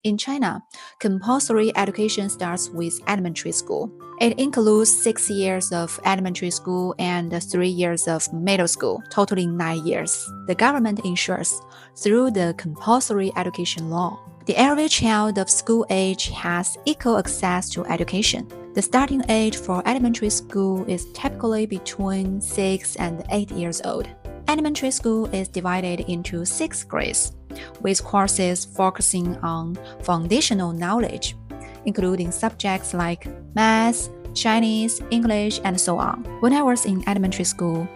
In China, compulsory education starts with elementary school. It includes 6 years of elementary school and 3 years of middle school, totaling 9 years. The government ensures, through the compulsory education law, the every child of school age has equal access to education. The starting age for elementary school is typically between 6 and 8 years old. Elementary school is divided into 6 grades, with courses focusing on foundational knowledge, including subjects like math, Chinese, English, and so on. When I was in elementary school,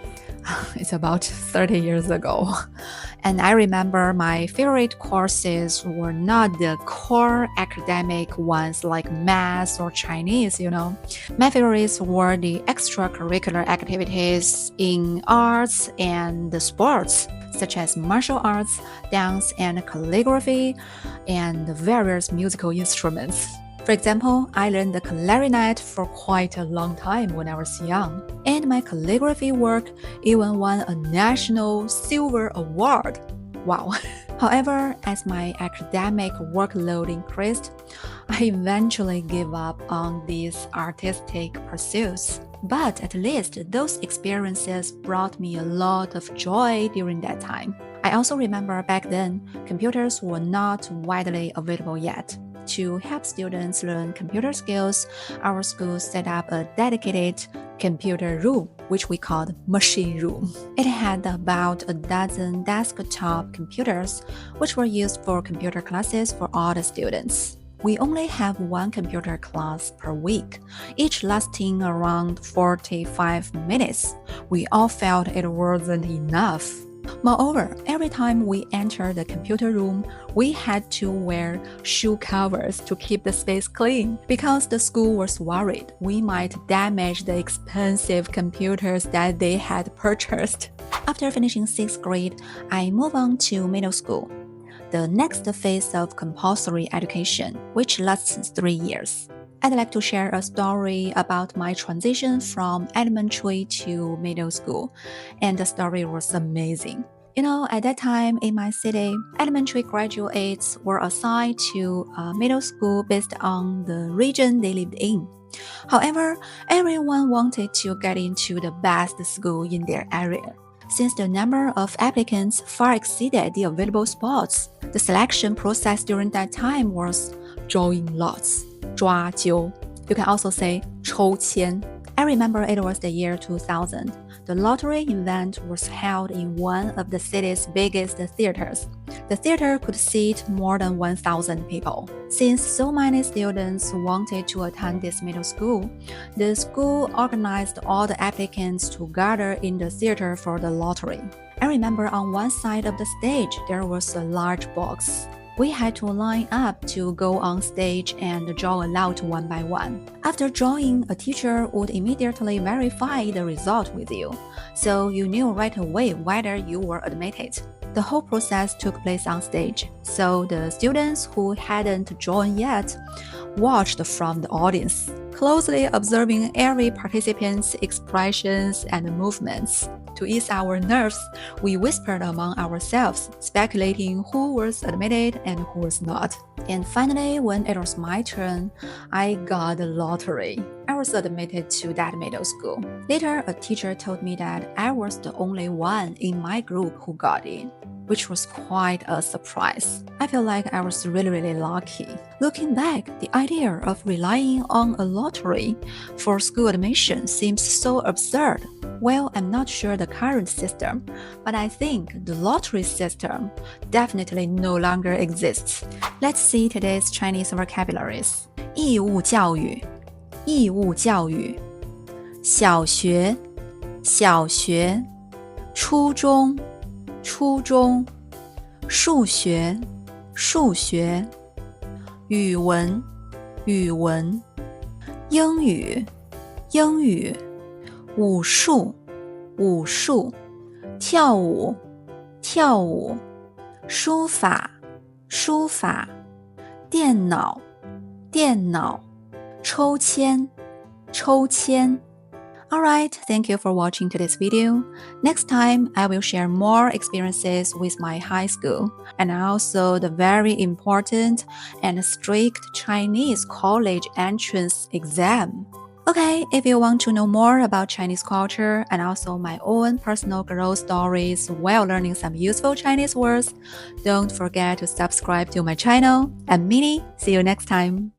it's about 30 years ago, and I remember my favorite courses were not the core academic ones like math or Chinese, My favorites were the extracurricular activities in arts and the sports, such as martial arts, dance and calligraphy, and various musical instruments. For example, I learned the clarinet for quite a long time when I was young, and my calligraphy work even won a national silver award. Wow! However, as my academic workload increased, I eventually gave up on these artistic pursuits. But at least those experiences brought me a lot of joy during that time. I also remember back then, computers were not widely available yet. To help students learn computer skills, our school set up a dedicated computer room, which we called machine room. It had about a dozen desktop computers, which were used for computer classes for all the students. We only have one computer class per week, each lasting around 45 minutes. We all felt it wasn't enough. Moreover, every time we entered the computer room, we had to wear shoe covers to keep the space clean because the school was worried we might damage the expensive computers that they had purchased. After finishing 6th grade, I moved on to middle school, the next phase of compulsory education, which lasts 3 years. I'd like to share a story about my transition from elementary to middle school, and the story was amazing. At that time in my city, elementary graduates were assigned to middle school based on the region they lived in. However, everyone wanted to get into the best school in their area. Since the number of applicants far exceeded the available spots, the selection process during that time was drawing lots. 抓阄. You can also say 抽签. I remember it was the year 2000. The lottery event was held in one of the city's biggest theaters. The theater could seat more than 1,000 people. Since so many students wanted to attend this middle school, the school organized all the applicants to gather in the theater for the lottery. I remember on one side of the stage there was a large box. We had to line up to go on stage and draw aloud one by one. After drawing, a teacher would immediately verify the result with you, so you knew right away whether you were admitted. The whole process took place on stage, so the students who hadn't drawn yet watched from the audience, closely observing every participant's expressions and movements. To ease our nerves, we whispered among ourselves, speculating who was admitted and who was not. And finally, when it was my turn, I got the lottery. I was admitted to that middle school. Later, a teacher told me that I was the only one in my group who got in, which was quite a surprise. I feel like I was really lucky. Looking back, the idea of relying on a lottery for school admission seems so absurd. Well, I'm not sure the current system, but I think the lottery system definitely no longer exists. Let's see today's Chinese vocabularies. 义务教育，义务教育，小学，小学，初中，初中，数学，数学，语文，语文，英语，英语，武术，武术，跳舞，跳舞，书法，书法，电脑，电脑，抽签，抽签 Alright, thank you for watching today's video. Next time, I will share more experiences with my high school and also the very important and strict Chinese college entrance exam. Okay, if you want to know more about Chinese culture and also my own personal growth stories while learning some useful Chinese words, don't forget to subscribe to my channel. I'm Minnie. See you next time.